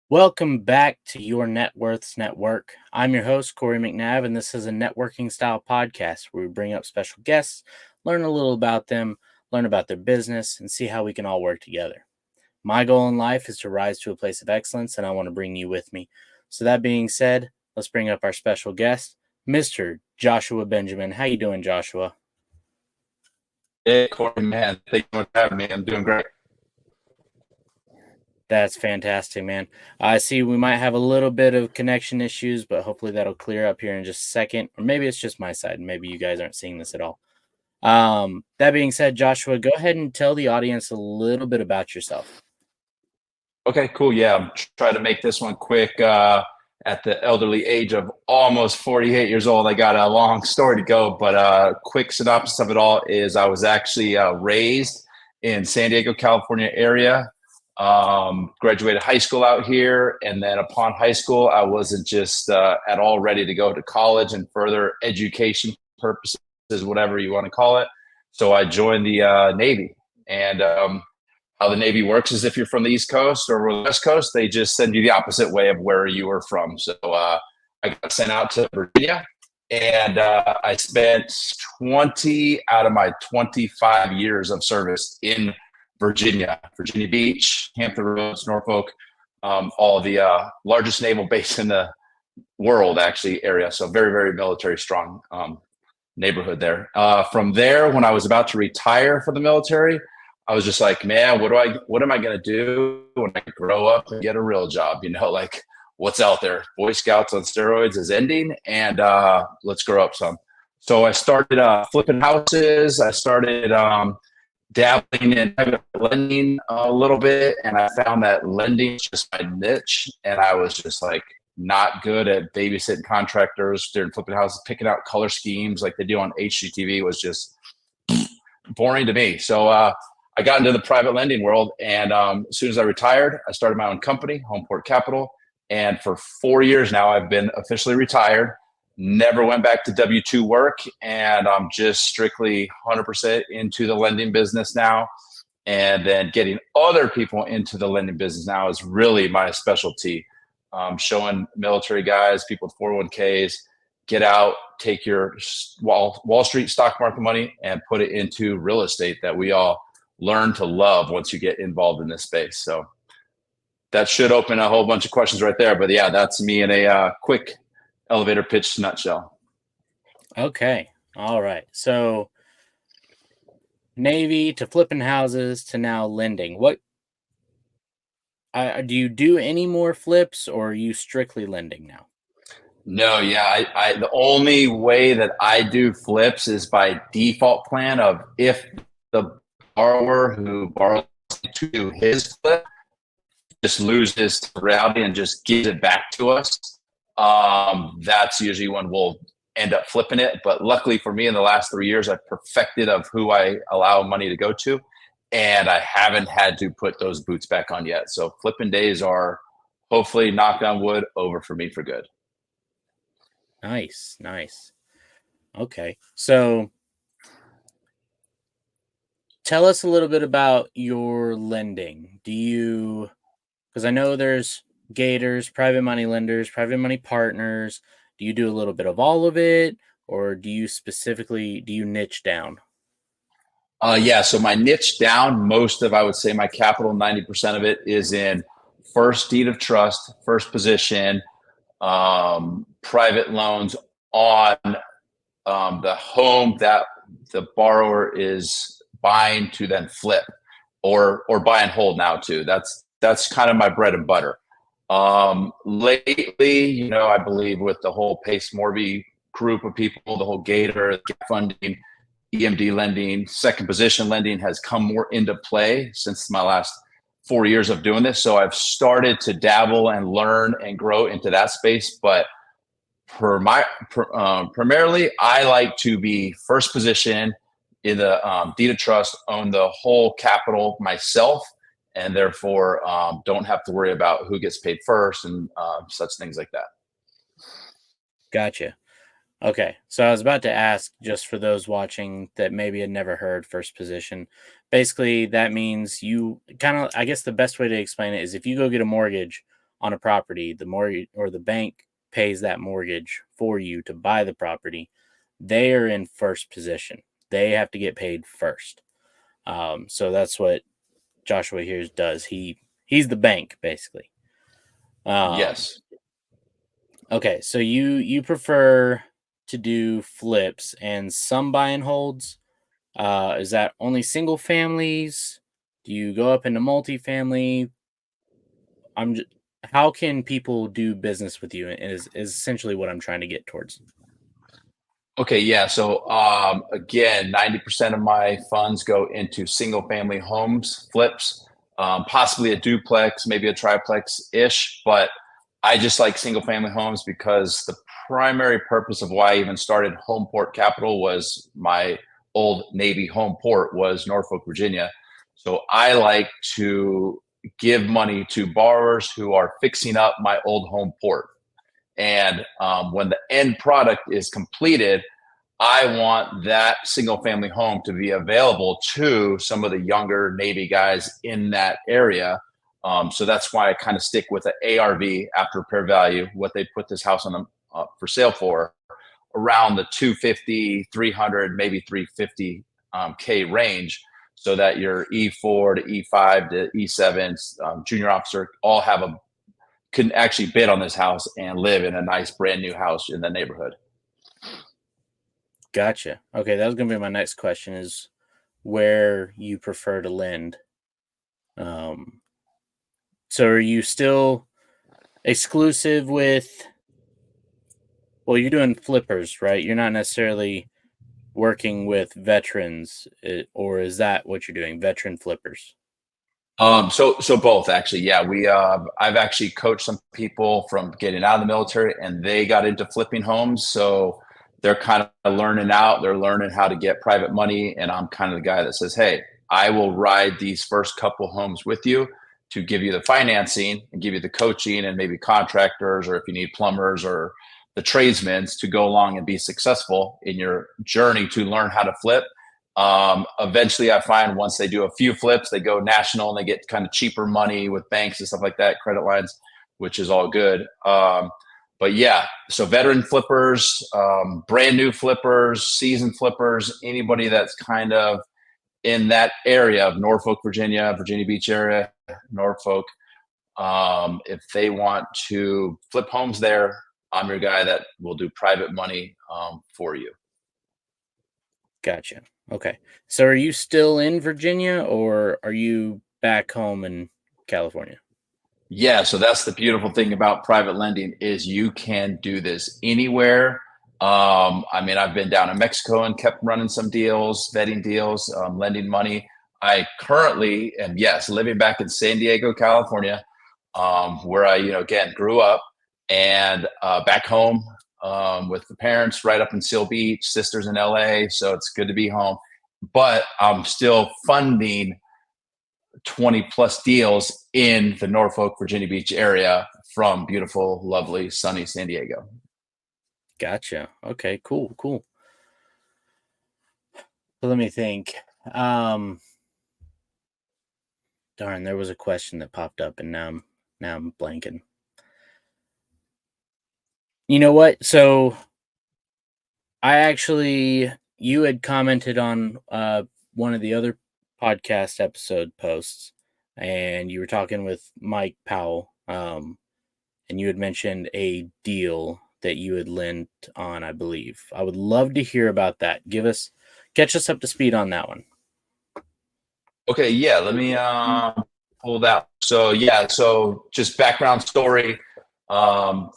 Welcome back to your Networth's Network. I'm your host, Corey McNabb, and this is a networking style podcast where we bring up special guests, learn a little about them, learn about their business, and see how we can all work together. My goal in life is to rise to a place of excellence, and I want to bring you with me. So that being said, let's bring up our special guest, Mr. Joshua Benjamin. How you doing, Joshua? Hey, Corey, man. Thank you so much for having me. I'm doing great. That's fantastic, man. I see we might have a little bit of connection issues, but hopefully that'll clear up here in just a second. Or maybe it's just my side. Maybe you guys aren't seeing this at all. That being said, Joshua, go ahead and tell the audience a little bit about yourself. Okay, cool. Yeah, I'm trying to make this one quick. At the elderly age of almost 48 years old, I got a long story to go, but quick synopsis of it all is I was actually raised in San Diego, California area. Graduated high school out here, and then upon high school, I wasn't just at all ready to go to college and further education purposes, whatever you want to call it. So I joined the Navy, and how the Navy works is if you're from the East Coast or the West Coast, they just send you the opposite way of where you were from. So I got sent out to Virginia, and I spent 20 out of my 25 years of service in Virginia Beach, Hampton Roads, Norfolk, all of the largest naval base in the world, actually, area. So very, very military strong neighborhood there. From there, when I was about to retire from the military, I was just like, man, what am I going to do when I grow up and get a real job? Like what's out there? Boy Scouts on steroids is ending, and let's grow up some. So I started flipping houses. I started dabbling in private lending a little bit, and I found that lending is just my niche. And I was just like not good at babysitting contractors during flipping houses, picking out color schemes like they do on HGTV was just boring to me. So I got into the private lending world, and as soon as I retired, I started my own company, Homeport Capital. And for 4 years now, I've been officially retired. Never went back to W-2 work, and I'm just strictly 100% into the lending business now. And then getting other people into the lending business now is really my specialty. Showing military guys, people with 401ks, get out, take your Wall Street stock market money and put it into real estate that we all learn to love once you get involved in this space. So that should open a whole bunch of questions right there. But yeah, that's me in a quick elevator pitch nutshell. Okay. All right. So Navy to flipping houses to now lending. What do you do any more flips, or are you strictly lending now? No, yeah, the only way that I do flips is by default plan of if the borrower who borrows to do his flip just loses to reality and just gives it back to us. That's usually when we'll end up flipping it. But luckily for me, in the last 3 years, I've perfected of who I allow money to go to, and I haven't had to put those boots back on yet. So flipping days are hopefully, knock on wood, over for me for good. Nice, nice. Okay. So tell us a little bit about your lending. Because I know there's gators, private money lenders, private money partners. Do you do a little bit of all of it, or do you niche down? Yeah, so my niche down, most of, I would say my capital, 90% of it is in first deed of trust, first position, private loans on the home that the borrower is buying to then flip or buy and hold now too. That's kind of my bread and butter. Lately, I believe with the whole Pace Morby group of people, the whole Gator funding, EMD lending, second position lending has come more into play since my last 4 years of doing this. So I've started to dabble and learn and grow into that space. But primarily, I like to be first position in the deed of trust, own the whole capital myself, and therefore don't have to worry about who gets paid first and such things like that. Gotcha. Okay. So I was about to ask, just for those watching that maybe had never heard first position. Basically, that means you kind of, I guess the best way to explain it is if you go get a mortgage on a property, the mortgage or the bank pays that mortgage for you to buy the property, they are in first position. They have to get paid first. So that's what Joshua here does. He's the bank basically. Yes. Okay, so you prefer to do flips and some buy and holds. Is that only single families? Do you go up into multifamily? I'm just, how can people do business with you? Is essentially what I'm trying to get towards. Okay, yeah. So again, 90% of my funds go into single family homes, flips, possibly a duplex, maybe a triplex-ish, but I just like single family homes because the primary purpose of why I even started Home Port Capital was my old Navy home port was Norfolk, Virginia. So I like to give money to borrowers who are fixing up my old home port. And when the end product is completed, I want that single family home to be available to some of the younger Navy guys in that area. So that's why I kind of stick with the ARV, after repair value, what they put this house on the, for sale for, around the 250, 300, maybe 350 K range, so that your E4 to E5 to E7 junior officer all have a can actually bid on this house and live in a nice brand new house in the neighborhood. Gotcha. Okay, that was gonna be my next question: is where you prefer to lend. Um, so are you still exclusive with? Well, you're doing flippers, right? You're not necessarily working with veterans, or is that what you're doing? Veteran flippers. So both actually, yeah. I've actually coached some people from getting out of the military, and they got into flipping homes. So they're kind of learning out. They're learning how to get private money, and I'm kind of the guy that says, "Hey, I will ride these first couple homes with you to give you the financing and give you the coaching, and maybe contractors, or if you need plumbers or the tradesmen to go along and be successful in your journey to learn how to flip." Eventually, I find once they do a few flips, they go national and they get kind of cheaper money with banks and stuff like that, credit lines, which is all good. But yeah, so veteran flippers, brand new flippers, seasoned flippers, anybody that's kind of in that area of Norfolk, Virginia, Virginia Beach area, Norfolk. If they want to flip homes there, I'm your guy that will do private money for you. Gotcha. Okay. So are you still in Virginia or are you back home in California? Yeah, so that's the beautiful thing about private lending is you can do this anywhere. I mean, I've been down in Mexico and kept running some deals, vetting deals, lending money. I currently am, yes, living back in San Diego, California, where I, again, grew up, and back home with the parents right up in Seal Beach, sisters in LA. So it's good to be home. But I'm still funding 20 plus deals in the Norfolk, Virginia Beach area from beautiful, lovely, sunny San Diego. Gotcha. Okay, cool, cool. So let me think. Um Darn, there was a question that popped up and now I'm blanking. You know what? So you had commented on one of the other podcast episode posts, and you were talking with Mike Powell, and you had mentioned a deal that you had lent on, I believe. I would love to hear about that. Catch us up to speed on that one. Okay, yeah, let me pull that. So yeah, so just background story.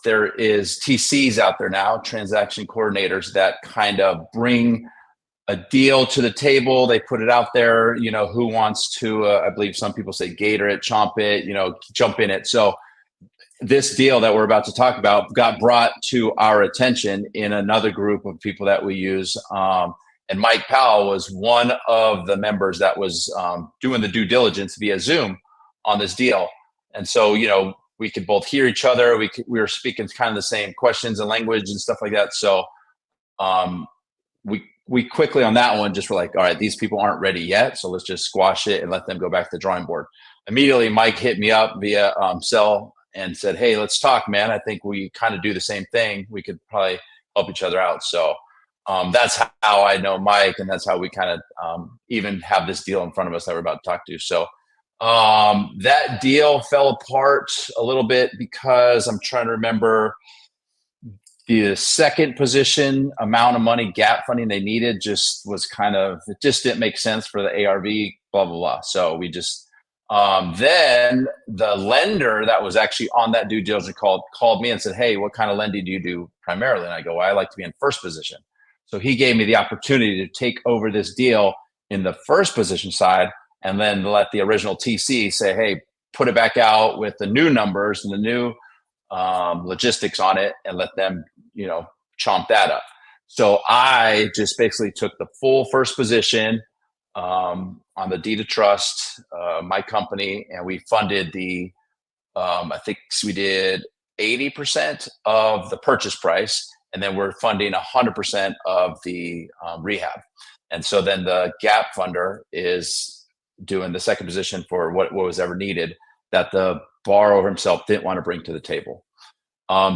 There is TCs out there now, transaction coordinators, that kind of bring a deal to the table. They put it out there, who wants to, I believe some people say gator it, chomp it, jump in it. So this deal that we're about to talk about got brought to our attention in another group of people that we use. And Mike Powell was one of the members that was doing the due diligence via Zoom on this deal. And so, we could both hear each other. We were speaking kind of the same questions and language and stuff like that. So we quickly on that one just were like, all right, these people aren't ready yet. So let's just squash it and let them go back to the drawing board. Immediately, Mike hit me up via cell and said, hey, let's talk, man. I think we kind of do the same thing. We could probably help each other out. So that's how I know Mike, and that's how we kind of even have this deal in front of us that we're about to talk to. So that deal fell apart a little bit because I'm trying to remember the second position amount of money gap funding they needed just was kind of, it just didn't make sense for the ARV, blah, blah, blah. So we just, then the lender that was actually on that due diligence called me and said, hey, what kind of lending do you do primarily? And I go, well, I like to be in first position. So he gave me the opportunity to take over this deal in the first position side, and then let the original TC say, hey, put it back out with the new numbers and the new logistics on it, and let them, chomp that up. So I just basically took the full first position on the deed of trust, my company, and we funded I think we did 80% of the purchase price, and then we're funding 100% of the rehab. And so then the gap funder is doing the second position for what was ever needed that the borrower himself didn't want to bring to the table.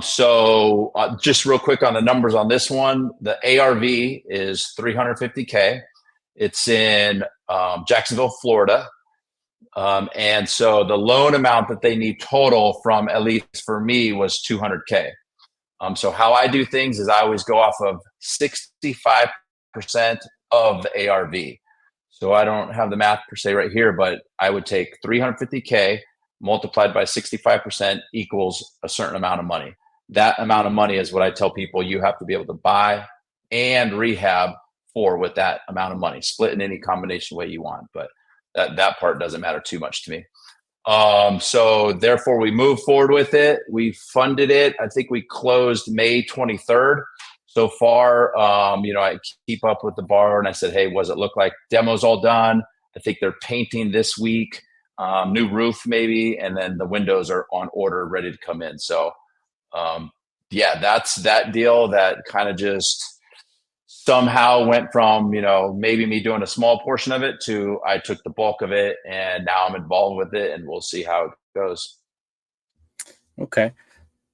So just real quick on the numbers on this one, the ARV is $350K. It's in Jacksonville, Florida. And so the loan amount that they need total from, at least for me, was $200K. So how I do things is I always go off of 65% of the ARV. So I don't have the math per se right here, but I would take 350K multiplied by 65% equals a certain amount of money. That amount of money is what I tell people you have to be able to buy and rehab for with that amount of money, split in any combination way you want. But that part doesn't matter too much to me. So therefore we moved forward with it. We funded it. I think we closed May 23rd. So far, I keep up with the borrower and I said, hey, what does it look like? Demo's all done. I think they're painting this week, new roof maybe, and then the windows are on order, ready to come in. So that's that deal that kind of just somehow went from, maybe me doing a small portion of it to I took the bulk of it, and now I'm involved with it, and we'll see how it goes. Okay.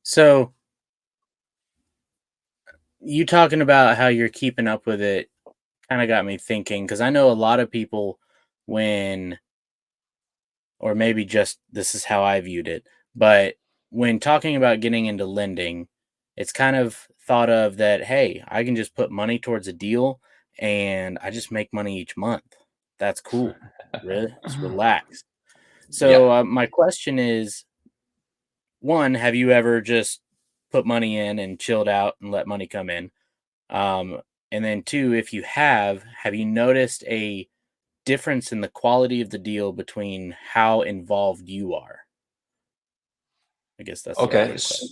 So you talking about how you're keeping up with it kind of got me thinking, because I know a lot of people or maybe just this is how I viewed it, but when talking about getting into lending, it's kind of thought of that, hey, I can just put money towards a deal and I just make money each month. That's cool. Really? It's relaxed. Yep. So my question is, one, have you ever just put money in and chilled out and let money come in? And then two, if you have you noticed a difference in the quality of the deal between how involved you are? I guess that's the Okay. better question.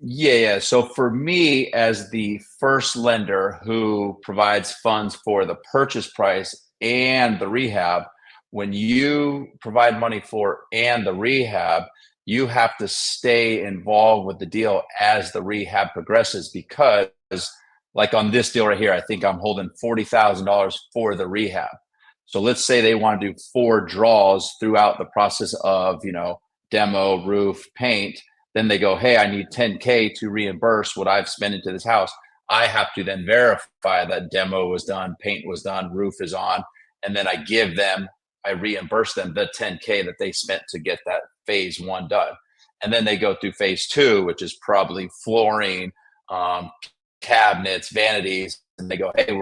Yeah. So for me, as the first lender who provides funds for the purchase price and the rehab, when you provide money for and the rehab, you have to stay involved with the deal as the rehab progresses, because like on this deal right here, I think I'm holding $40,000 for the rehab. So let's say they want to do 4 draws throughout the process of, demo, roof, paint. Then they go, hey, I need 10K to reimburse what I've spent into this house. I have to then verify that demo was done, paint was done, roof is on. And then I reimburse them the 10K that they spent to get that phase 1 done. And then they go through phase 2, which is probably flooring, cabinets, vanities. And they go, hey,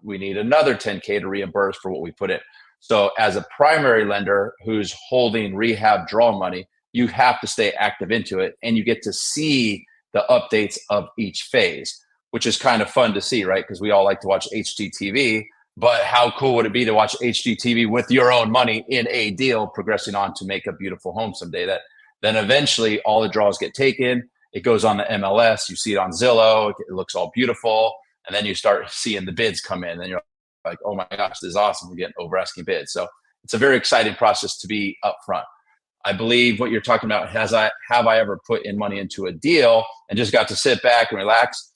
we need another 10K to reimburse for what we put in. So as a primary lender who's holding rehab draw money, you have to stay active into it, and you get to see the updates of each phase, which is kind of fun to see, right? Because we all like to watch HGTV, but how cool would it be to watch HGTV with your own money in a deal progressing on to make a beautiful home someday? That then eventually all the draws get taken. It goes on the MLS. You see it on Zillow. It looks all beautiful. And then you start seeing the bids come in, and you're like, oh my gosh, this is awesome. We're getting over asking bids. So it's a very exciting process to be upfront. I believe what you're talking about, have I ever put in money into a deal and just got to sit back and relax?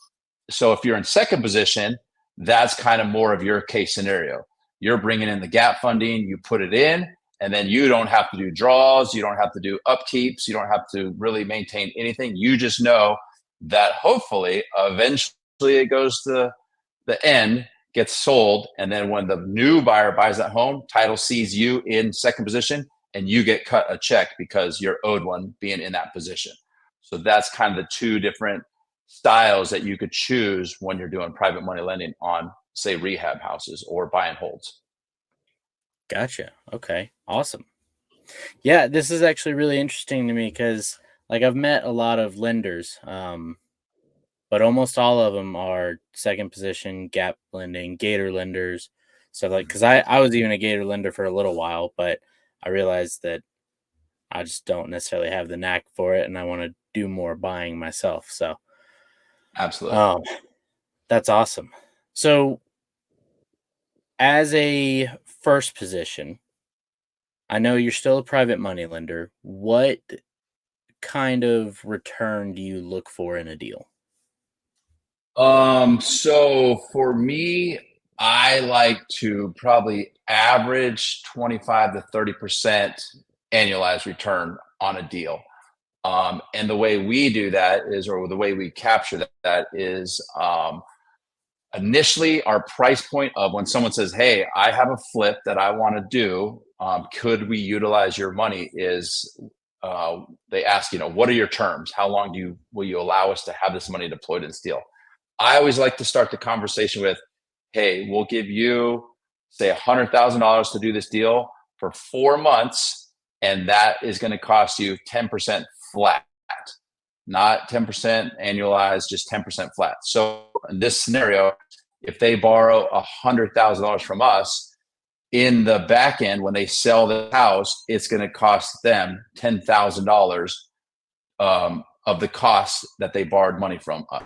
So if you're in second position, that's kind of more of your case scenario. You're bringing in the gap funding, you put it in, And then you don't have to do draws. You don't have to do upkeeps. You don't have to really maintain anything. You just know that hopefully eventually it goes to the end, gets sold. And then when the new buyer buys that home, title sees you in second position and you get cut a check because you're owed one being in that position. So that's kind of the two different styles that you could choose when you're doing private money lending on, say, rehab houses or buy and holds. Gotcha. Okay. Awesome. Yeah, this is actually really interesting to me because, like, I've met a lot of lenders, but almost all of them are second position, gap lending, gator lenders. So, like, because I was even a gator lender for a little while, but I realized that I just don't necessarily have the knack for it, and I want to do more buying myself. So, Absolutely. um, that's awesome. So, as a first position, I know you're still a private money lender. What kind of return do you look for in a deal? So for me, I like to probably average 25 to 30% annualized return on a deal. And the way we do that is, or the way we capture that is, initially our price point of when someone says, "Hey, I have a flip that I want to do. Could we utilize your money?" Is they ask, what are your terms? How long will you allow us to have this money deployed in this deal? I always like to start the conversation with, "Hey, we'll give you say $100,000 to do this deal for 4 months, and that is going to cost you 10% flat, not 10% annualized, just 10% flat." So in this scenario, if they borrow $100,000 from us, in the back end, when they sell the house, it's going to cost them $10,000 of the costs that they borrowed money from us.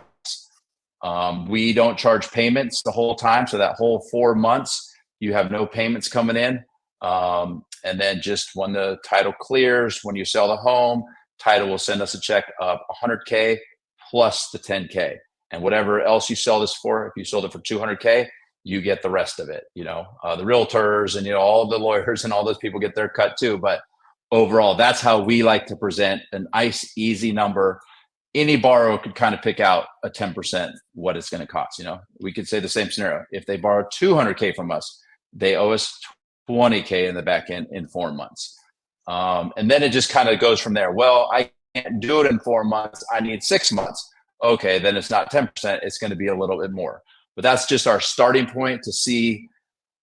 We don't charge payments the whole time. So that whole 4 months, you have no payments coming in. And then just when the title clears, when you sell the home, title will send us a check of 100K plus the 10K. And whatever else you sell this for, if you sold it for 200K, you get the rest of it. The realtors and, all the lawyers and all those people get their cut too. But overall, that's how we like to present an nice, easy number. Any borrower could kind of pick out a 10% what it's going to cost. We could say the same scenario. If they borrow 200K from us, they owe us 20K in the back end in 4 months. And then it just kind of goes from there. Well, I can't do it in 4 months. I need 6 months. Okay, then it's not 10%. It's going to be a little bit more. But that's just our starting point to see.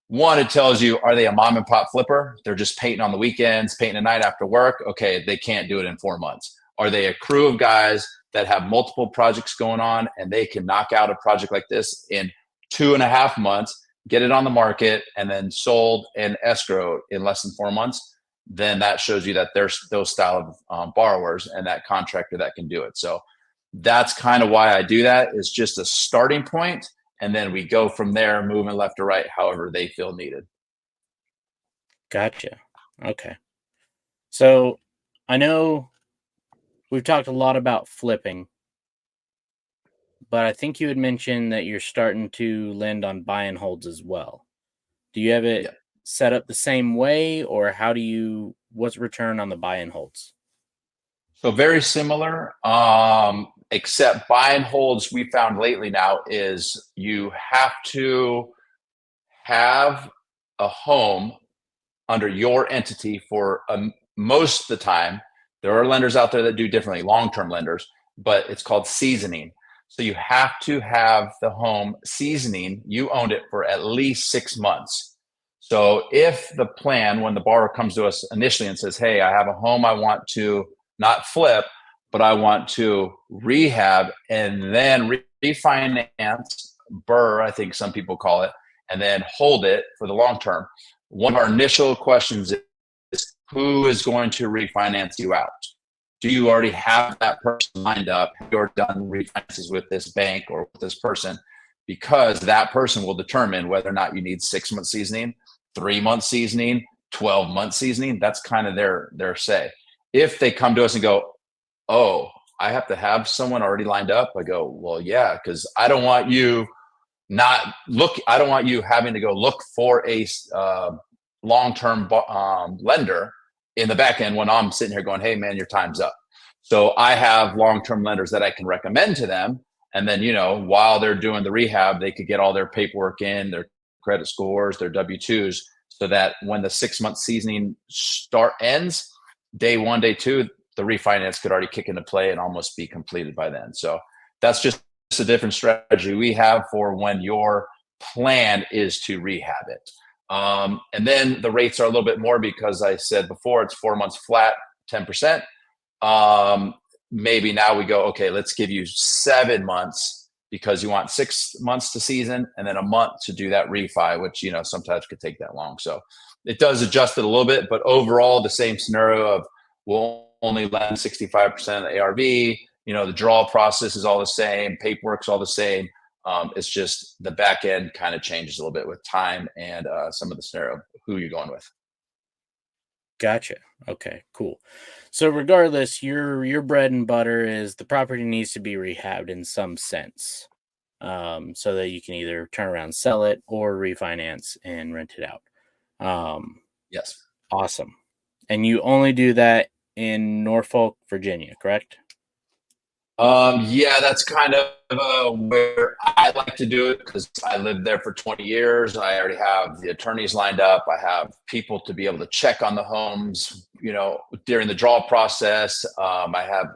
One, it tells you, are they a mom and pop flipper? They're just painting on the weekends, painting at night after work. Okay, they can't do it in 4 months. Are they a crew of guys that have multiple projects going on and they can knock out a project like this in 2.5 months, get it on the market, and then sold and escrow in less than 4 months? Then that shows you that there's those style of borrowers and that contractor that can do it. So that's kind of why I do that. It's just a starting point, and then we go from there, moving left or right, however they feel needed. Gotcha. Okay. So I know we've talked a lot about flipping, but I think you had mentioned that you're starting to lend on buy and holds as well. Do you have it Yeah. set up the same way, or what's return on the buy and holds? So very similar, except buy and holds we found lately now is you have to have a home under your entity for most of the time. There are lenders out there that do differently, long-term lenders, but it's called seasoning. So you have to have the home seasoning. You owned it for at least 6 months. So if the plan, when the borrower comes to us initially and says, "Hey, I have a home I want to not flip, but I want to rehab and then refinance, BRRRR, I think some people call it, and then hold it for the long term." One of our initial questions is, who is going to refinance you out? Do you already have that person lined up? Have you already done refinances with this bank or with this person? Because that person will determine whether or not you need 6 month seasoning, 3 month seasoning, 12-month seasoning. That's kind of their say. If they come to us and go, "Oh, I have to have someone already lined up," I go, "Well, yeah, because I don't want you having to go look for long-term lender in the back end when I'm sitting here going, hey man, your time's up. So I have long-term lenders that I can recommend to them. And then, while they're doing the rehab, they could get all their paperwork in, their credit scores, their W-2s, so that when the 6-month seasoning ends, day one, day two, the refinance could already kick into play and almost be completed by then. So that's just a different strategy we have for when your plan is to rehab it. And then the rates are a little bit more because I said before it's 4 months flat, 10%. Maybe now we go, okay, let's give you 7 months because you want 6 months to season and then a month to do that refi, which, sometimes could take that long. So it does adjust it a little bit, but overall the same scenario of we'll only lend 65% of the ARV. The draw process is all the same. Paperwork's all the same. It's just the back end kind of changes a little bit with time and some of the scenario, who you're going with. Gotcha. Okay, cool. So regardless, your bread and butter is the property needs to be rehabbed in some sense, so that you can either turn around, sell it, or refinance and rent it out. Um, Yes. awesome. And you only do that in Norfolk, Virginia, correct? Yeah, that's kind of where I like to do it because I lived there for 20 years. I already have the attorneys lined up. I have people to be able to check on the homes, during the draw process. I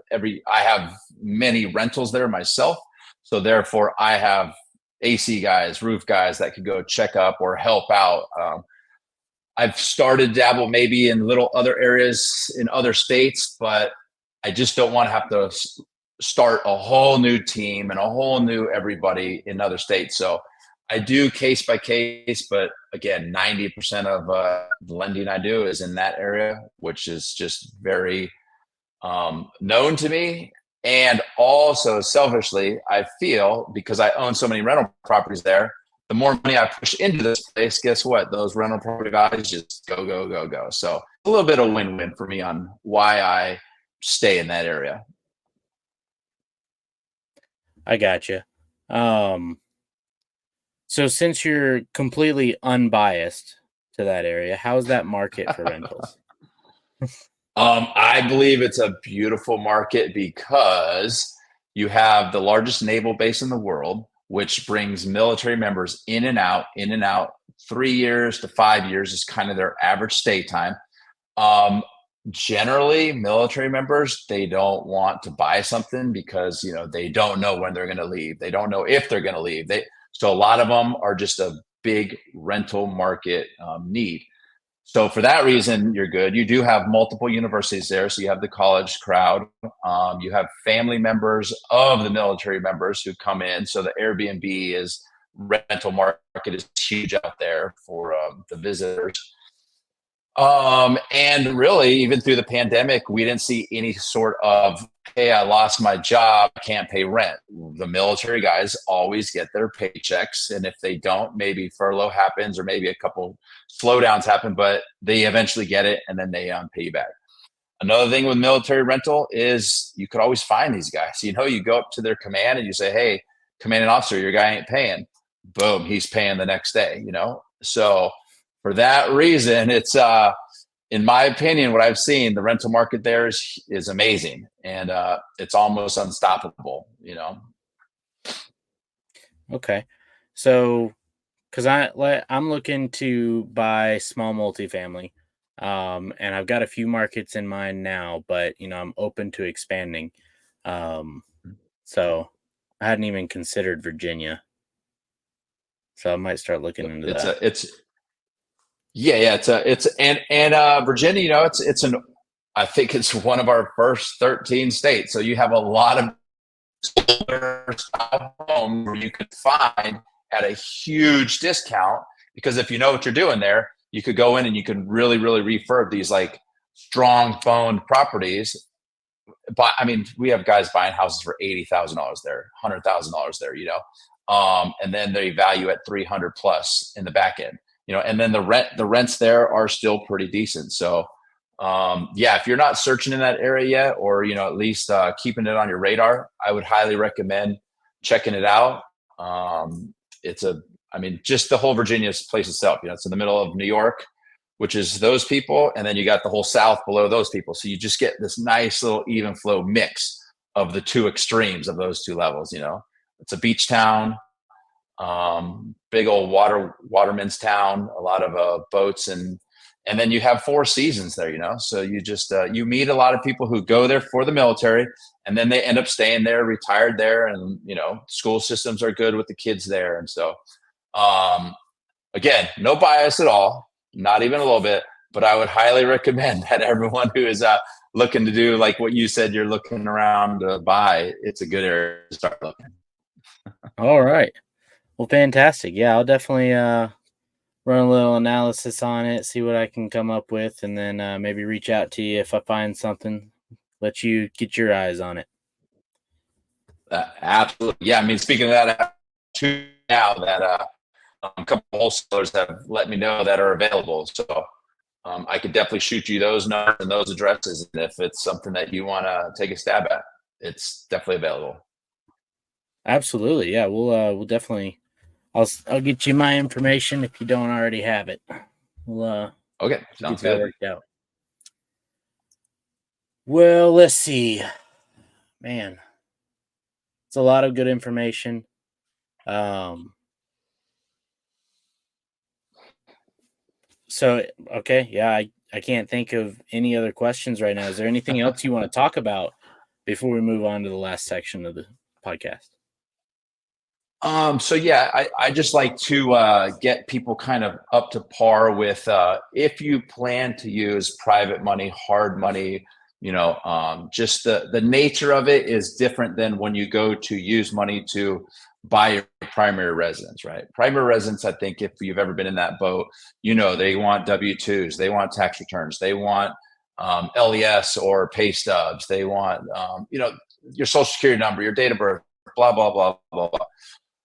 have many rentals there myself. So therefore I have AC guys, roof guys that could go check up or help out. I've started dabble maybe in little other areas in other states, but I just don't want to have to start a whole new team and a whole new everybody in other states. So I do case by case, but again, 90% of the lending I do is in that area, which is just very known to me. And also selfishly, I feel because I own so many rental properties there, the more money I push into this place, guess what? Those rental property values just go, go, go, go. So a little bit of win-win for me on why I stay in that area. I gotcha. So since you're completely unbiased to that area, how's that market for rentals? I believe it's a beautiful market because you have the largest naval base in the world, which brings military members in and out, in and out. 3 years to 5 years is kind of their average stay time. Um, Generally, military members, they don't want to buy something because they don't know when they're going to leave. They don't know if they're going to leave. So a lot of them are just a big rental market need. So for that reason, you're good. You do have multiple universities there, so you have the college crowd. You have family members of the military members who come in. So the Airbnb is rental market is huge out there for the visitors. And really, even through the pandemic, we didn't see any sort of, hey, I lost my job, can't pay rent. The military guys always get their paychecks. And if they don't, maybe furlough happens or maybe a couple slowdowns happen, but they eventually get it and then they pay you back. Another thing with military rental is you could always find these guys. You go up to their command and you say, hey, commanding officer, your guy ain't paying. Boom, he's paying the next day. So for that reason, it's in my opinion, what I've seen, the rental market there is amazing, and it's almost unstoppable. Okay. So, because I'm looking to buy small multifamily, and I've got a few markets in mind now, but I'm open to expanding. Um, so I hadn't even considered Virginia, so I might start looking into It's that. a it's yeah, it's and Virginia, it's I think it's one of our first 13 states. So you have a lot of homes where you could find at a huge discount because if you know what you're doing there, you could go in and you can really, really refurb these like strong phone properties. But I mean, we have guys buying houses for $80,000 there, $100,000 there, and then they value at 300 plus in the back end, and then the rents there are still pretty decent. So, yeah, if you're not searching in that area yet, or at least keeping it on your radar, I would highly recommend checking it out. It's I mean, just the whole Virginia place itself. It's in the middle of New York. which is those people, and then you got the whole South below those people. So you just get this nice little even flow mix of the two extremes of those two levels. It's a beach town, big old waterman's town, a lot of boats, and then you have four seasons there. So you just you meet a lot of people who go there for the military, and then they end up staying there, retired there, and school systems are good with the kids there. And so again, no bias at all, not even a little bit, but I would highly recommend that everyone who is looking to do like what you said, you're looking around to buy, it's a good area to start looking. All right. Well, fantastic. Yeah, I'll definitely run a little analysis on it, see what I can come up with, and then maybe reach out to you if I find something. Let you get your eyes on it. Absolutely. Yeah. I mean, speaking of that, too, now that a couple of wholesalers have let me know that are available. So I could definitely shoot you those numbers and those addresses. And if it's something that you want to take a stab at, it's definitely available. Absolutely. Yeah, we'll definitely. I'll get you my information if you don't already have it. We'll Okay, sounds good. Worked out. Well, let's see. Man, it's a lot of good information. So okay, yeah, I can't think of any other questions right now. Is there anything else you want to talk about before we move on to the last section of the podcast? So yeah, I just like to get people kind of up to par with if you plan to use private money, hard money, just the nature of it is different than when you go to use money to buy your primary residence, right? Primary residence, I think if you've ever been in that boat, they want W-2s, they want tax returns, they want LES or pay stubs, they want your social security number, your date of birth, blah blah blah blah blah.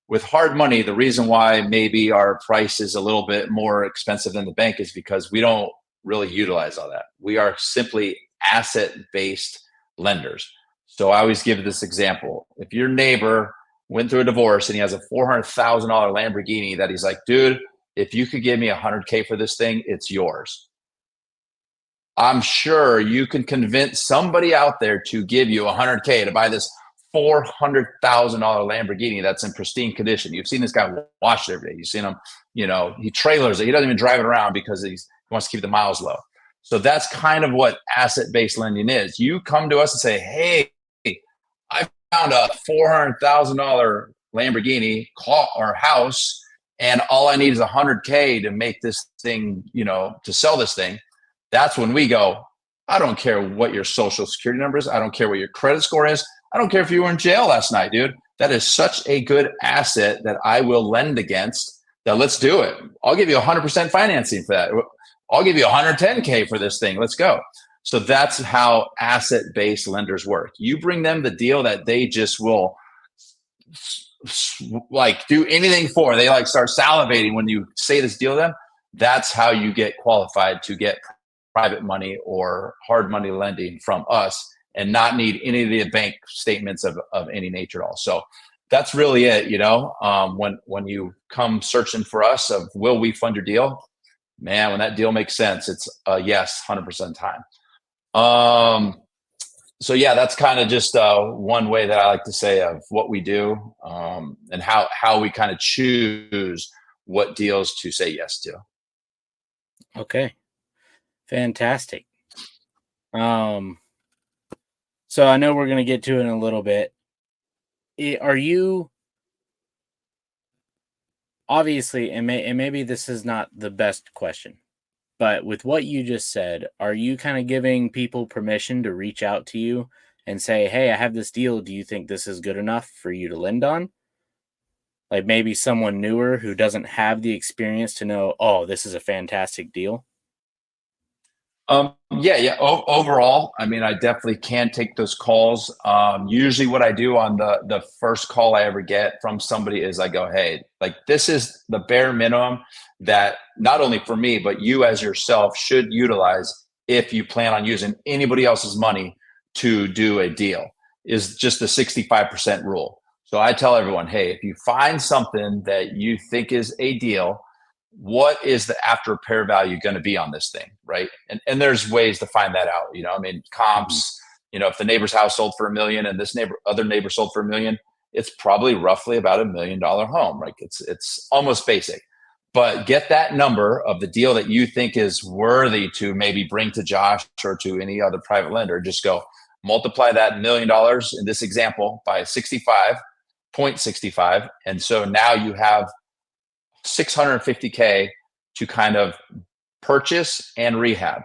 With hard money, the reason why maybe our price is a little bit more expensive than the bank is because we don't really utilize all that. We are simply asset-based lenders. So I always give this example. If your neighbor went through a divorce and he has a $400,000 Lamborghini that he's like, dude, if you could give me $100K for this thing, it's yours. I'm sure you can convince somebody out there to give you $100K to buy this $400,000 Lamborghini that's in pristine condition. You've seen this guy wash it every day. You've seen him, he trailers it. He doesn't even drive it around because he wants to keep the miles low. So that's kind of what asset-based lending is. You come to us and say, hey, I found a $400,000 Lamborghini or house, and all I need is $100K to make this thing, to sell this thing. That's when we go, I don't care what your social security number is. I don't care what your credit score is. I don't care if you were in jail last night, dude. That is such a good asset that I will lend against. That let's do it. I'll give you 100% financing for that. I'll give you 110K for this thing. Let's go. So that's how asset-based lenders work. You bring them the deal that they just will like do anything for. They like start salivating when you say this deal to them. That's how you get qualified to get private money or hard money lending from us and not need any of the bank statements of any nature at all. So that's really it. When you come searching for us of will we fund your deal, man, when that deal makes sense, it's a yes, 100% time. So yeah, that's kind of just one way that I like to say of what we do and how we kind of choose what deals to say yes to. Okay, fantastic. So I know we're going to get to it in a little bit. Are you obviously, and maybe this is not the best question, but with what you just said, are you kind of giving people permission to reach out to you and say, hey, I have this deal. Do you think this is good enough for you to lend on? Like maybe someone newer who doesn't have the experience to know, oh, this is a fantastic deal. Yeah. Overall, I mean, I definitely can take those calls. Usually what I do on the first call I ever get from somebody is I go, hey, like this is the bare minimum that not only for me, but you as yourself should utilize if you plan on using anybody else's money to do a deal is just the 65% rule. So I tell everyone, hey, if you find something that you think is a deal, what is the after repair value going to be on this thing, right? And there's ways to find that out. I mean, Mhm. comps. If the neighbor's house sold for $1 million and this other neighbor sold for $1 million, it's probably roughly about $1 million home. Like it's almost basic. But get that number of the deal that you think is worthy to maybe bring to Josh or to any other private lender. Just go multiply that $1 million in this example by 65.65. And so now you have 650K to kind of purchase and rehab.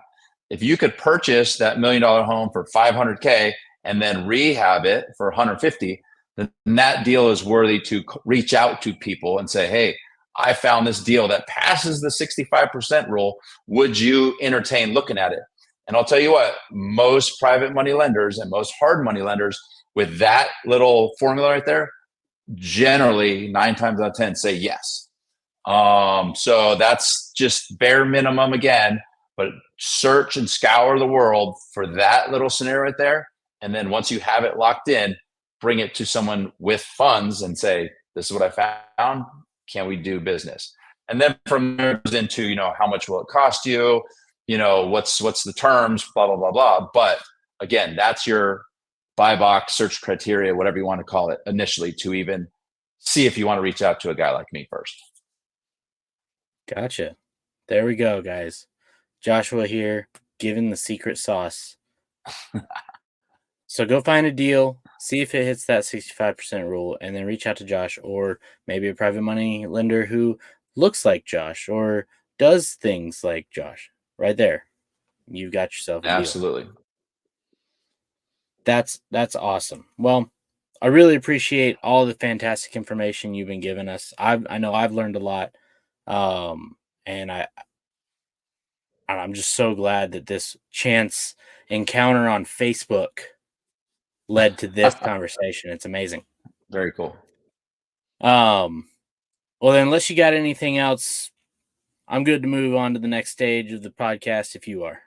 If you could purchase that $1 million home for 500K and then rehab it for 150, then that deal is worthy to reach out to people and say, hey, I found this deal that passes the 65% rule. Would you entertain looking at it? And I'll tell you what, most private money lenders and most hard money lenders with that little formula right there, generally 9 times out of 10 say yes. So that's just bare minimum again, but search and scour the world for that little scenario right there. And then once you have it locked in, bring it to someone with funds and say, this is what I found. Can we do business? And then from there goes into, how much will it cost you? What's the terms, blah, blah, blah, blah. But again, that's your buy box search criteria, whatever you want to call it initially, to even see if you want to reach out to a guy like me first. Gotcha. There we go, guys. Joshua here, giving the secret sauce. So go find a deal, see if it hits that 65% rule, and then reach out to Josh or maybe a private money lender who looks like Josh or does things like Josh. Right there. You've got yourself a deal. Absolutely. That's awesome. Well, I really appreciate all the fantastic information you've been giving us. I know I've learned a lot. And I'm just so glad that this chance encounter on Facebook led to this conversation. It's amazing. Very cool. Well, then, unless you got anything else, I'm good to move on to the next stage of the podcast if you are.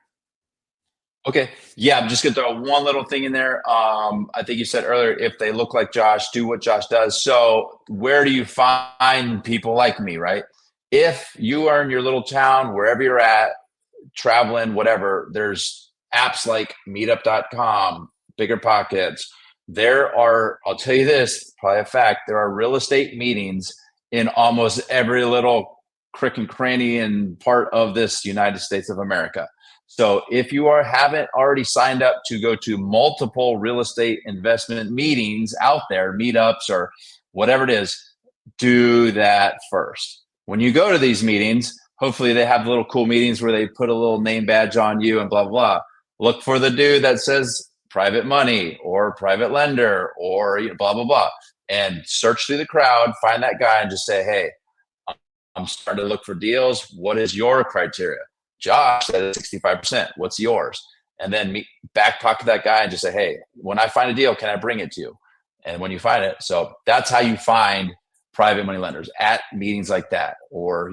Okay. Yeah, I'm just gonna throw one little thing in there. I think you said earlier, if they look like Josh, do what Josh does. So where do you find people like me, right? If you are in your little town, wherever you're at, traveling, whatever, there's apps like meetup.com, Bigger Pockets. I'll tell you this, probably a fact, there are real estate meetings in almost every little crick and cranny and part of this United States of America. So if you haven't already signed up to go to multiple real estate investment meetings out there, meetups or whatever it is, do that first. When you go to these meetings, hopefully they have little cool meetings where they put a little name badge on you and blah, blah, blah. Look for the dude that says private money or private lender or blah, blah, blah. And search through the crowd, find that guy and just say, hey, I'm starting to look for deals. What is your criteria? Josh said 65%. What's yours? And then back pocket that guy and just say, hey, when I find a deal, can I bring it to you? And when you find it, so that's how you find private money lenders, at meetings like that, or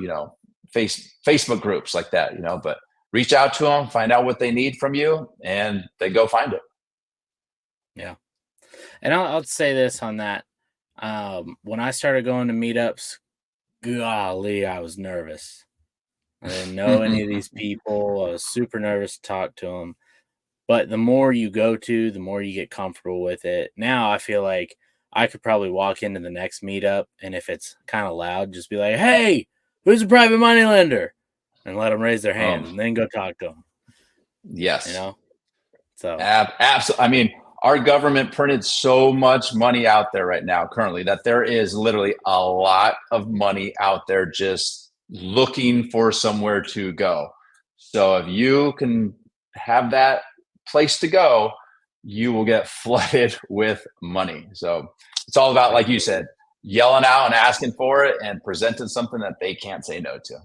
Facebook groups like that. But reach out to them, find out what they need from you, and they go find it. Yeah, and I'll say this on that. When I started going to meetups, golly, I was nervous. I didn't know any of these people. I was super nervous to talk to them. But the more you go to, the more you get comfortable with it. Now I feel like I could probably walk into the next meetup, and if it's kind of loud, just be like, hey, who's a private money lender? And let them raise their hand and then go talk to them. Yes. So Absolutely. I mean, our government printed so much money out there right now currently that there is literally a lot of money out there just looking for somewhere to go. So if you can have that place to go, you will get flooded with money. So it's all about, like you said, yelling out and asking for it and presenting something that they can't say no to.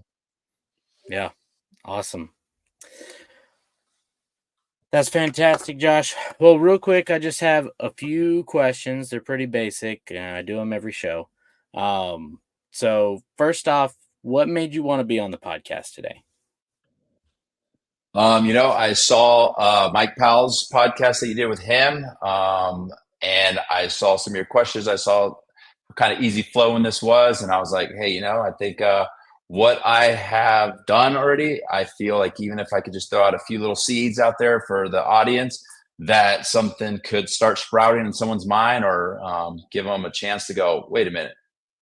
Yeah. Awesome. That's fantastic, Josh. Well, real quick, I just have a few questions. They're pretty basic. I do them every show. So first off, what made you want to be on the podcast today? I saw Mike Powell's podcast that you did with him, and I saw some of your questions. I saw what kind of easy flow in this was, and I was like, hey, I think what I have done already, I feel like even if I could just throw out a few little seeds out there for the audience, that something could start sprouting in someone's mind, or give them a chance to go, wait a minute,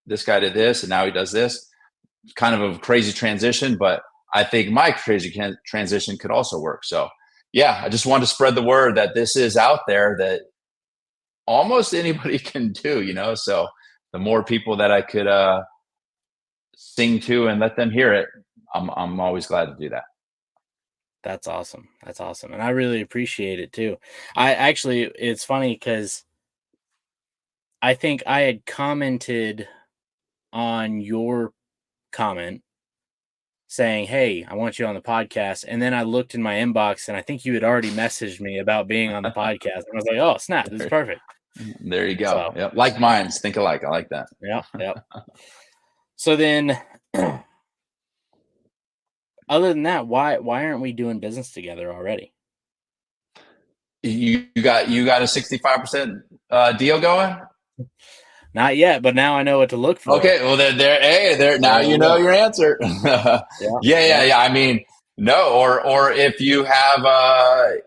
this guy did this and now he does this. Kind of a crazy transition, but I think my crazy transition could also work. So, yeah, I just wanted to spread the word that this is out there, that almost anybody can do, So, the more people that I could sing to and let them hear it, I'm always glad to do that. That's awesome. That's awesome. And I really appreciate it too. I actually, it's funny because I think I had commented on your comment saying, "Hey, I want you on the podcast." And then I looked in my inbox and I think you had already messaged me about being on the podcast. And I was like, "Oh, snap, this is there, perfect." there you go. So, Yep. Like minds, think alike. I like that. yeah, yeah. So then other than that, why aren't we doing business together already? You got a 65% deal going? Not yet, but now I know what to look for. Okay, well there, hey, there now There you we know go. your answer. Yeah, Yeah, yeah, yeah. yeah. I mean, no, or if you have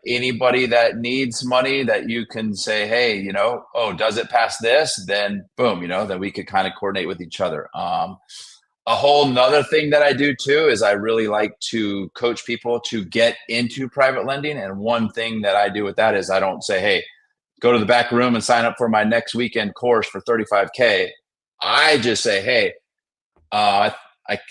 anybody that needs money that you can say, hey, oh, does it pass this? Then boom, then we could kind of coordinate with each other. A whole nother thing that I do too is I really like to coach people to get into private lending. And one thing that I do with that is I don't say, hey, go to the back room and sign up for my next weekend course for 35K. I just say, hey, I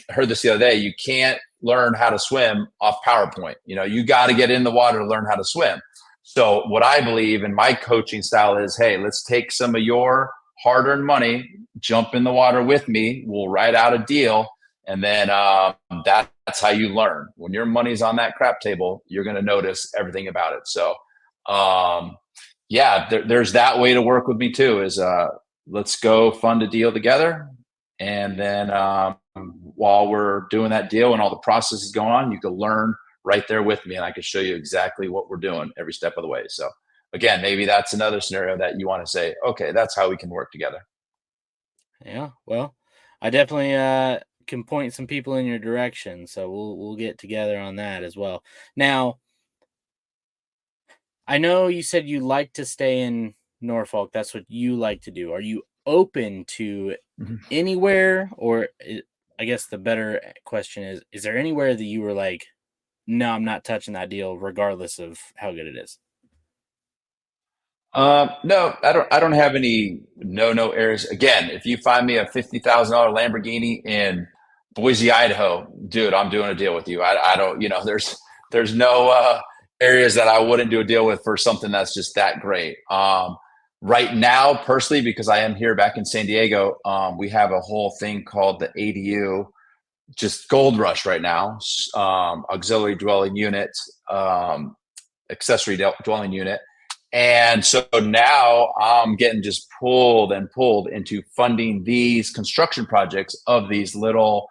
heard this the other day. You can't learn how to swim off PowerPoint. You got to get in the water to learn how to swim. So what I believe in my coaching style is, hey, let's take some of your hard-earned money, jump in the water with me. We'll write out a deal, and then that's how you learn. When your money's on that crap table, you're going to notice everything about it. So, yeah, there's that way to work with me too. Is let's go fund a deal together, and then while we're doing that deal and all the process is going on, you can learn right there with me, and I can show you exactly what we're doing every step of the way. So again, maybe that's another scenario that you want to say, okay, that's how we can work together. Yeah. Well, I definitely can point some people in your direction, so we'll get together on that as well. Now, I know you said you like to stay in Norfolk. That's what you like to do. Are you open to Mhm. anywhere, or I guess the better question is there anywhere that you were like, no, I'm not touching that deal, regardless of how good it is? No, I don't have any no areas. Again, if you find me a $50,000 Lamborghini in Boise, Idaho, dude, I'm doing a deal with you. I don't, there's no areas that I wouldn't do a deal with for something that's just that great. Right now, personally, because I am here back in San Diego, we have a whole thing called the ADU, just gold rush right now. Auxiliary dwelling unit, accessory dwelling unit. And so now I'm getting just pulled and pulled into funding these construction projects of these little,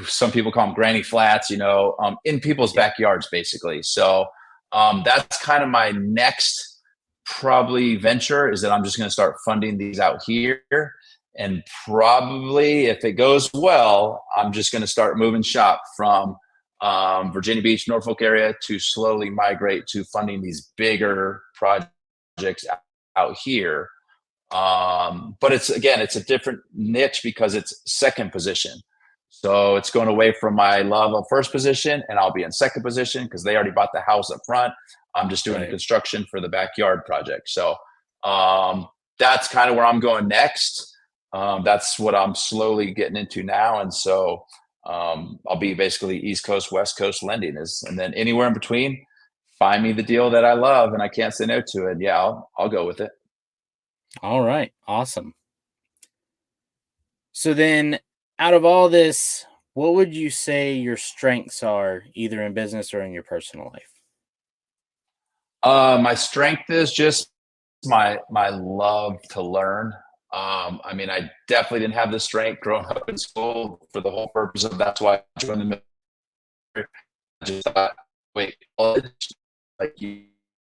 some people call them granny flats, in people's Yeah. backyards, basically. So that's kind of my next probably venture, is that I'm just going to start funding these out here. And probably if it goes well, I'm just going to start moving shop from Virginia Beach, Norfolk area to slowly migrate to funding these bigger projects out here. But it's a different niche because it's second position. So it's going away from my love of first position, and I'll be in second position because they already bought the house up front. I'm just doing Right. construction for the backyard project. So um, that's kind of where I'm going next. That's what I'm slowly getting into now. And so I'll be basically East Coast, West Coast lending and then anywhere in between, find me the deal that I love and I can't say no to it. Yeah, I'll go with it. All right. Awesome. So then, out of all this, what would you say your strengths are, either in business or in your personal life? My strength is just my love to learn. I mean, I definitely didn't have the strength growing up in school for the whole purpose of that's why I joined the military. I just thought, wait, college, like you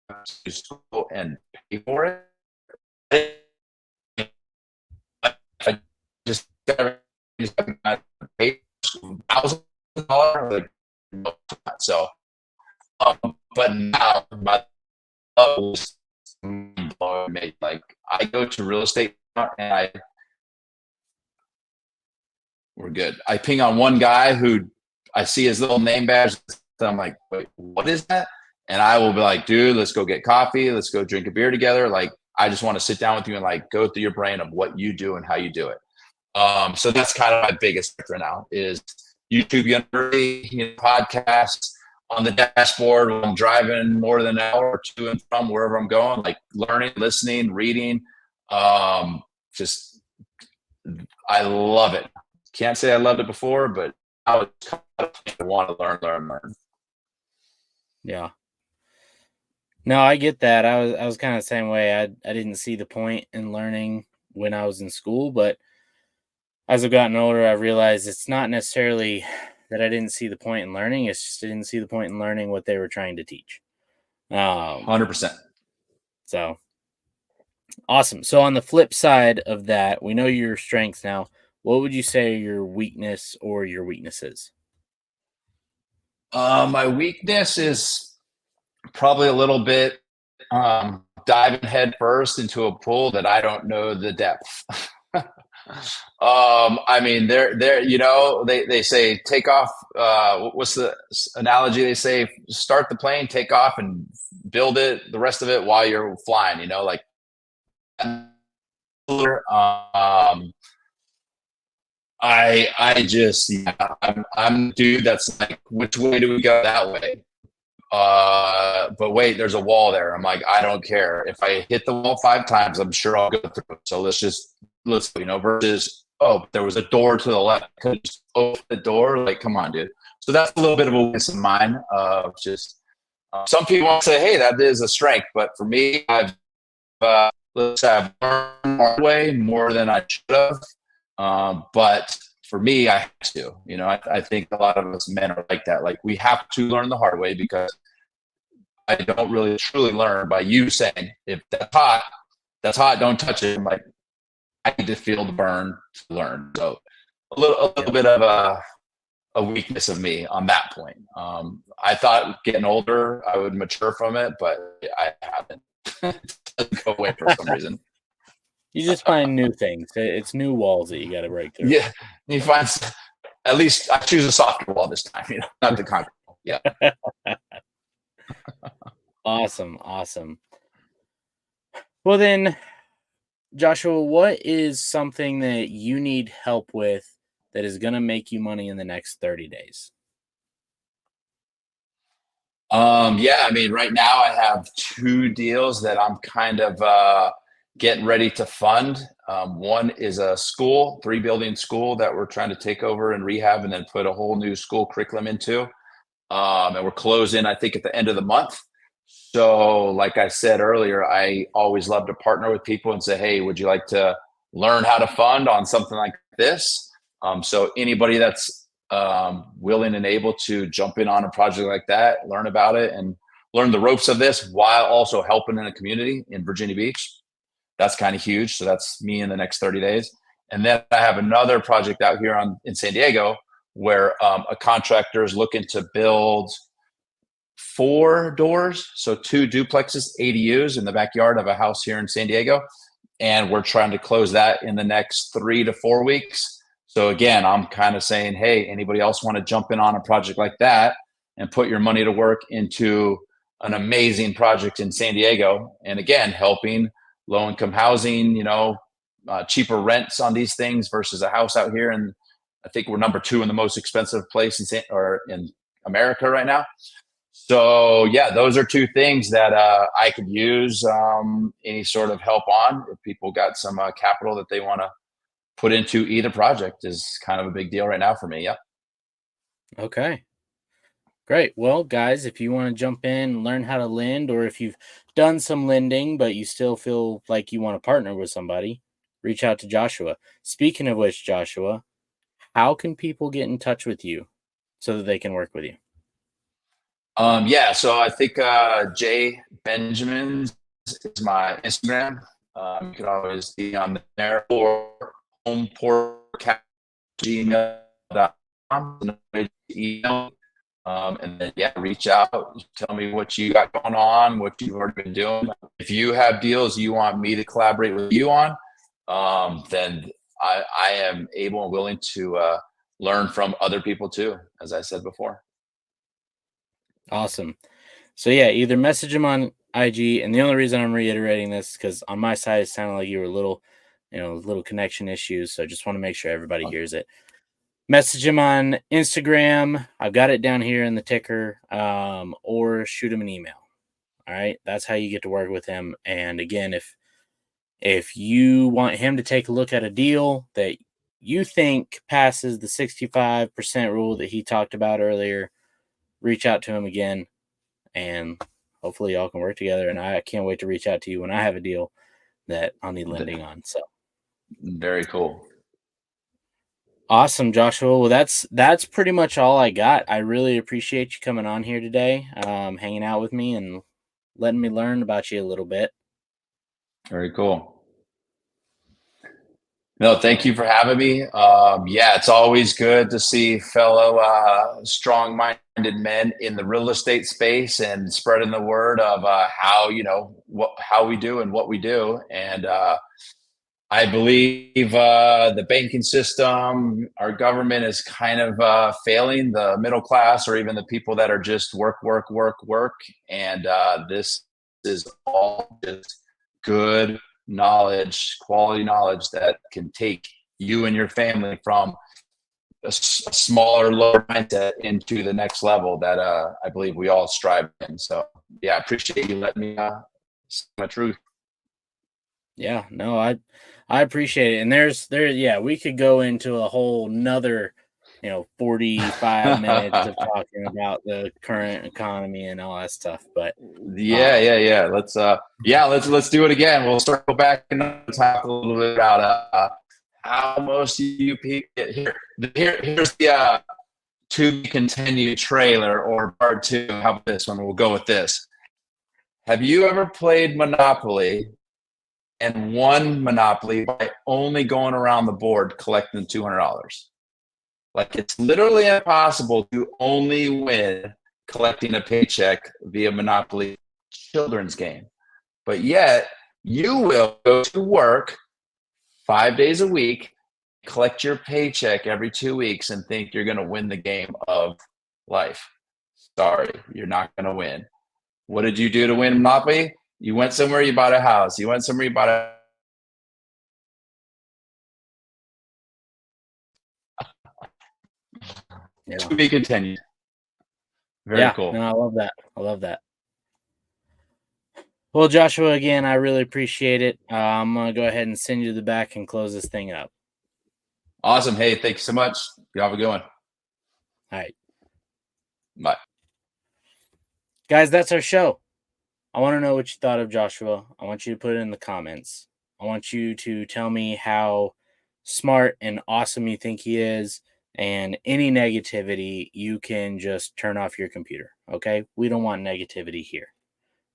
have to do school and pay for it. I just got to pay for $1,000. So, but now my level is mind-blowing. Like I go to real estate and we're good. I ping on one guy who I see his little name badge. And I'm like, wait, what is that? And I will be like, dude, let's go get coffee. Let's go drink a beer together. Like, I just want to sit down with you and like go through your brain of what you do and how you do it. So that's kind of my biggest right now is YouTube University, podcasts on the dashboard when I'm driving more than an hour or two and from wherever I'm going, like learning, listening, reading. Just, I love it. Can't say I loved it before, but I want to learn. Yeah. No, I get that. I was kind of the same way. I didn't see the point in learning when I was in school, but as I've gotten older, I realized it's not necessarily that I didn't see the point in learning. It's just I didn't see the point in learning what they were trying to teach. 100%. So awesome. So on the flip side of that, we know your strengths now. What would you say are your weakness or your weaknesses? My weakness is probably a little bit diving head first into a pool that I don't know the depth. I mean, they're, you know, they say take off. What's the analogy? They say start the plane, take off, and build it, the rest of it while you're flying. You know, like I just I'm the dude that's like, which way do we go that way? But wait, there's a wall there. I'm like, I don't care. If I hit the wall 5 times, I'm sure I'll go through. So let's versus, oh, there was a door to the left. Could just open the door. Like, come on, dude. So that's a little bit of a weakness of mine. Just some people want to say, hey, that is a strength, but for me, I've learned the way more than I should have. But for me, I have to. I think a lot of us men are like that. Like we have to learn the hard way because I don't really truly learn by you saying, if that's hot, don't touch it. I'm like, I need to feel the burn to learn. So a little bit of a weakness of me on that point. I thought getting older, I would mature from it, but I haven't. It doesn't go away for some reason. You just find new things. It's new walls that you got to break through. Yeah, you find at least I choose a softer wall this time, not the concrete wall. Yeah. Awesome. Well then, Joshua, what is something that you need help with that is going to make you money in the next 30 days? Yeah, I mean, right now I have 2 deals that I'm kind of getting ready to fund. One is a school, 3-building school that we're trying to take over and rehab and then put a whole new school curriculum into. And we're closing, I think, at the end of the month. So like I said earlier, I always love to partner with people and say, hey, would you like to learn how to fund on something like this? So anybody that's willing and able to jump in on a project like that, learn about it and learn the ropes of this while also helping in a community in Virginia Beach. That's kind of huge. So that's me in the next 30 days. And then I have another project out here in San Diego where a contractor is looking to build 4 doors, so 2 duplexes, ADUs in the backyard of a house here in San Diego. And we're trying to close that in the next 3 to 4 weeks. So again, I'm kind of saying, hey, anybody else want to jump in on a project like that and put your money to work into an amazing project in San Diego? And again, helping low-income housing, cheaper rents on these things versus a house out here. And I think we're number 2 in the most expensive place in America right now. So yeah, those are 2 things that I could use any sort of help on. If people got some capital that they want to put into either project is kind of a big deal right now for me. Yep. Okay. Great. Well, guys, if you want to jump in and learn how to lend, or if you've done some lending, but you still feel like you want to partner with somebody, reach out to Joshua. Speaking of which, Joshua, how can people get in touch with you so that they can work with you? Yeah, so I think Jay Benjamin's is my Instagram. You can always be on there or homeport@gmail.com. email. And then, yeah, reach out, tell me what you got going on, what you've already been doing. If you have deals you want me to collaborate with you on, then I am able and willing to learn from other people too, as I said before. Awesome. So yeah, either message him on IG, and the only reason I'm reiterating this because on my side it sounded like you were little connection issues. So I just want to make sure everybody hears it. Message him on Instagram. I've got it down here in the ticker, or shoot him an email. All right, that's how you get to work with him. And again, if you want him to take a look at a deal that you think passes the 65% rule that he talked about earlier, reach out to him again, and hopefully y'all can work together. And I can't wait to reach out to you when I have a deal that I'll need lending on. So Very cool. awesome, Joshua. Well, that's pretty much all I got. I really appreciate you coming on here today, hanging out with me and letting me learn about you a little bit. Very cool. No, thank you for having me. Yeah, it's always good to see fellow strong-minded men in the real estate space and spreading the word of how we do and what we do. And I believe the banking system, our government is kind of failing the middle class or even the people that are just work. And this is all just good knowledge, quality knowledge that can take you and your family from a smaller, lower mindset into the next level that I believe we all strive in. So yeah, I appreciate you letting me say my truth. Yeah, no, I appreciate it. And yeah, we could go into a whole nother 45 minutes of talking about the current economy and all that stuff. But Yeah. Let's do it again. We'll circle back and talk a little bit about how most of you people get here. Here's the to be continued trailer or part two. How about this one? We'll go with this. Have you ever played Monopoly and won Monopoly by only going around the board collecting $200? Like, it's literally impossible to only win collecting a paycheck via Monopoly children's game. But yet you will go to work 5 days a week, collect your paycheck every 2 weeks and think you're going to win the game of life. Sorry, you're not going to win. What did you do to win Monopoly? You went somewhere, you bought a house. You went somewhere, you bought a to be continued. Very cool. No, I love that. I love that. Well, Joshua, again, I really appreciate it. I'm going to go ahead and send you to the back and close this thing up. Awesome. Hey, thank you so much. You have a good one. All right. Bye. Guys, that's our show. I want to know what you thought of Joshua. I want you to put it in the comments. I want you to tell me how smart and awesome you think he is. And any negativity, you can just turn off your computer. Okay? We don't want negativity here.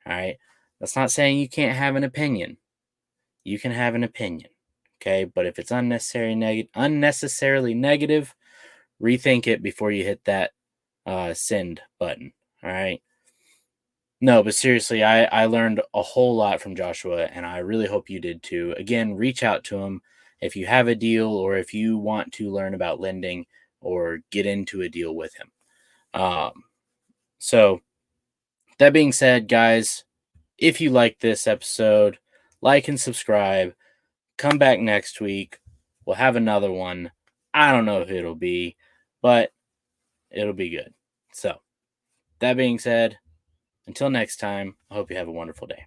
All right? That's not saying you can't have an opinion. You can have an opinion. Okay? But if it's unnecessarily negative, rethink it before you hit that send button. All right? No, but seriously, I learned a whole lot from Joshua, and I really hope you did too. Again, reach out to him if you have a deal or if you want to learn about lending or get into a deal with him. So that being said, guys, if you like this episode, like and subscribe. Come back next week. We'll have another one. I don't know if it'll be, but it'll be good. So that being said, until next time, I hope you have a wonderful day.